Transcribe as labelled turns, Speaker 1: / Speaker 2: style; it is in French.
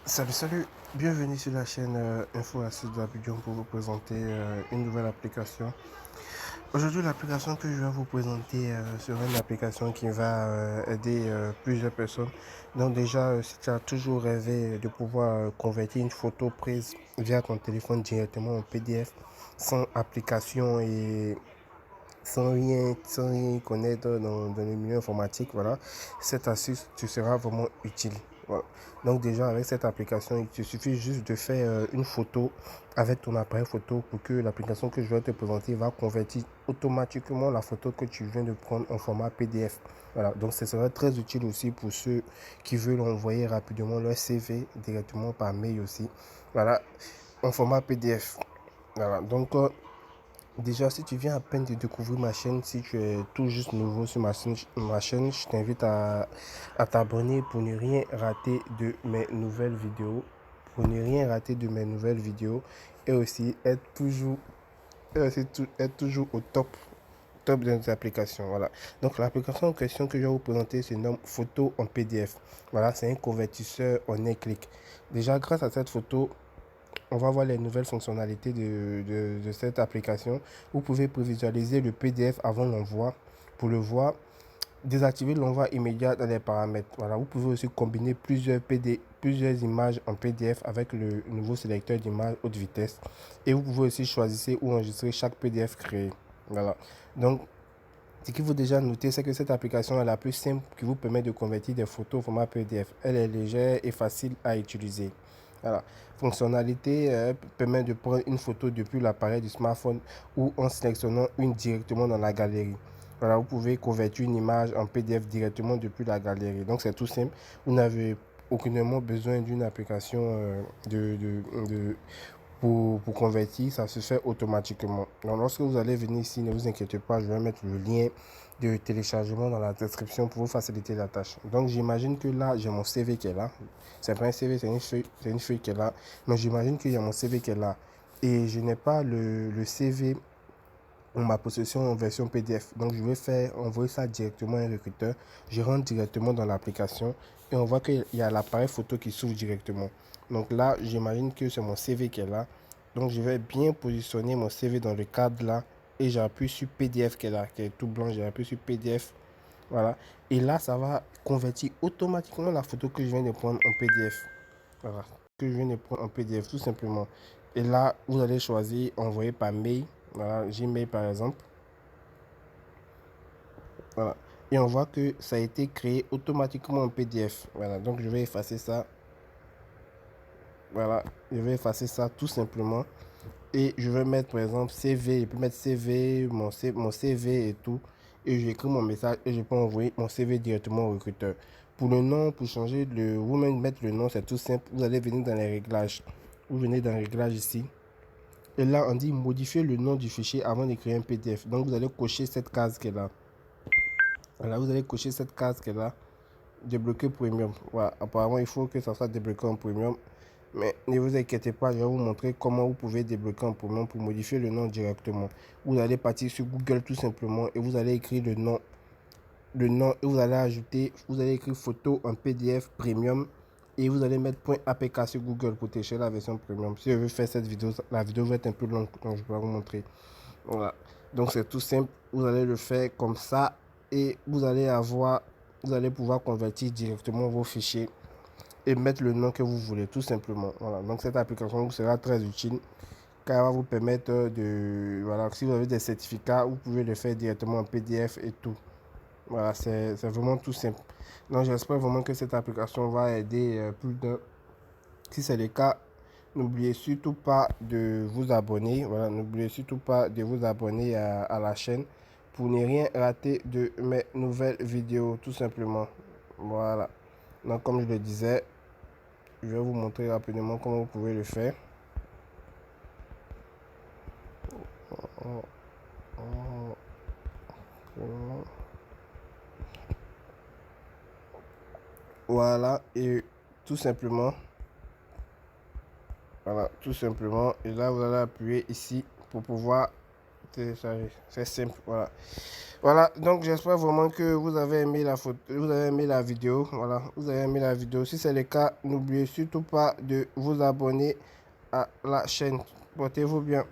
Speaker 1: Salut, bienvenue sur la chaîne Info Acide d'Abidjan pour vous présenter une nouvelle application. Aujourd'hui, l'application que je vais vous présenter sera une application qui va aider plusieurs personnes. Donc déjà, si tu as toujours rêvé de pouvoir convertir une photo prise via ton téléphone directement en PDF sans application et sans rien connaître dans le milieu informatique, voilà, cette astuce te sera vraiment utile. Voilà. Donc déjà, avec cette application, il te suffit juste de faire une photo avec ton appareil photo pour que l'application que je vais te présenter va convertir automatiquement la photo que tu viens de prendre en format PDF. Voilà. Donc ce sera très utile aussi pour ceux qui veulent envoyer rapidement leur CV directement par mail aussi. Voilà, en format PDF. Voilà. Donc déjà, si tu viens à peine de découvrir ma chaîne, si tu es tout juste nouveau sur ma chaîne, je t'invite à t'abonner pour ne rien rater de mes nouvelles vidéos. Pour ne rien rater de mes nouvelles vidéos. Et aussi être toujours au top de nos applications. Voilà. Donc l'application en question que je vais vous présenter se nomme Photo en PDF. Voilà, c'est un convertisseur en un clic. Déjà, grâce à cette photo, on va voir les nouvelles fonctionnalités de cette application. Vous pouvez prévisualiser le PDF avant l'envoi. Pour le voir, désactiver l'envoi immédiat dans les paramètres. Voilà, vous pouvez aussi combiner plusieurs images en PDF avec le nouveau sélecteur d'images haute vitesse. Et vous pouvez aussi choisir ou enregistrer chaque PDF créé. Voilà. Donc, ce qu'il faut déjà noter, c'est que cette application est la plus simple qui vous permet de convertir des photos au format PDF. Elle est légère et facile à utiliser. Voilà. Fonctionnalité permet de prendre une photo depuis l'appareil du smartphone ou en sélectionnant une directement dans la galerie. Voilà, vous pouvez convertir une image en PDF directement depuis la galerie. Donc c'est tout simple. Vous n'avez aucunement besoin d'une application pour convertir, ça se fait automatiquement. Donc, lorsque vous allez venir ici, ne vous inquiétez pas, je vais mettre le lien de téléchargement dans la description pour vous faciliter la tâche. Donc, j'imagine que là, j'ai mon CV qui est là. C'est pas un CV, c'est une feuille qui est là. Mais j'imagine qu'il y a mon CV qui est là. Et je n'ai pas le CV en ma possession en version PDF. Donc, je vais faire envoyer ça directement à un recruteur. Je rentre directement dans l'application et on voit qu'il y a l'appareil photo qui s'ouvre directement. Donc là, j'imagine que c'est mon CV qui est là. Donc, je vais bien positionner mon CV dans le cadre là et j'appuie sur PDF qui est là, qui est tout blanc. J'appuie sur PDF. Voilà. Et là, ça va convertir automatiquement la photo que je viens de prendre en PDF. Voilà. Que je viens de prendre en PDF, tout simplement. Et là, vous allez choisir envoyer par mail. Voilà, Gmail par exemple. Voilà. Et on voit que ça a été créé automatiquement en PDF. Voilà, donc je vais effacer ça. Voilà, je vais effacer ça tout simplement. Et je vais mettre par exemple CV. Je peux mettre CV, mon CV et tout. Et j'écris mon message et je peux envoyer mon CV directement au recruteur. Pour le nom, pour changer vous-même mettre le nom, c'est tout simple. Vous allez venir dans les réglages. Vous venez dans les réglages ici. Et là, on dit modifier le nom du fichier avant de créer un PDF. Donc, vous allez cocher cette case qui est là. Voilà, vous allez cocher cette case qui est là. Débloquer premium. Voilà, apparemment, il faut que ça soit débloqué en premium. Mais ne vous inquiétez pas, je vais vous montrer comment vous pouvez débloquer en premium pour modifier le nom directement. Vous allez partir sur Google tout simplement et vous allez écrire le nom. Le nom et vous allez ajouter, vous allez écrire photo en PDF premium et vous allez mettre .apk sur Google pour télécharger la version premium. Si je veux faire cette vidéo, la vidéo va être un peu longue, donc je vais vous montrer. Voilà. Donc c'est tout simple. Vous allez le faire comme ça et vous allez pouvoir convertir directement vos fichiers et mettre le nom que vous voulez, tout simplement. Voilà. Donc cette application vous sera très utile car elle va vous permettre de, voilà, si vous avez des certificats, vous pouvez le faire directement en PDF et tout. Voilà, c'est vraiment tout simple. Donc j'espère vraiment que cette application va aider plus d'un. Si c'est le cas, n'oubliez surtout pas de vous abonner. Voilà, n'oubliez surtout pas de vous abonner à la chaîne pour ne rien rater de mes nouvelles vidéos, tout simplement. Voilà. Donc, comme je le disais, je vais vous montrer rapidement comment vous pouvez le faire. Voilà, et tout simplement, voilà, tout simplement. Et là, vous allez appuyer ici pour pouvoir télécharger. C'est simple, voilà. Voilà, donc j'espère vraiment que vous avez aimé la photo, vous avez aimé la vidéo. Voilà, vous avez aimé la vidéo. Si c'est le cas, n'oubliez surtout pas de vous abonner à la chaîne. Portez-vous bien.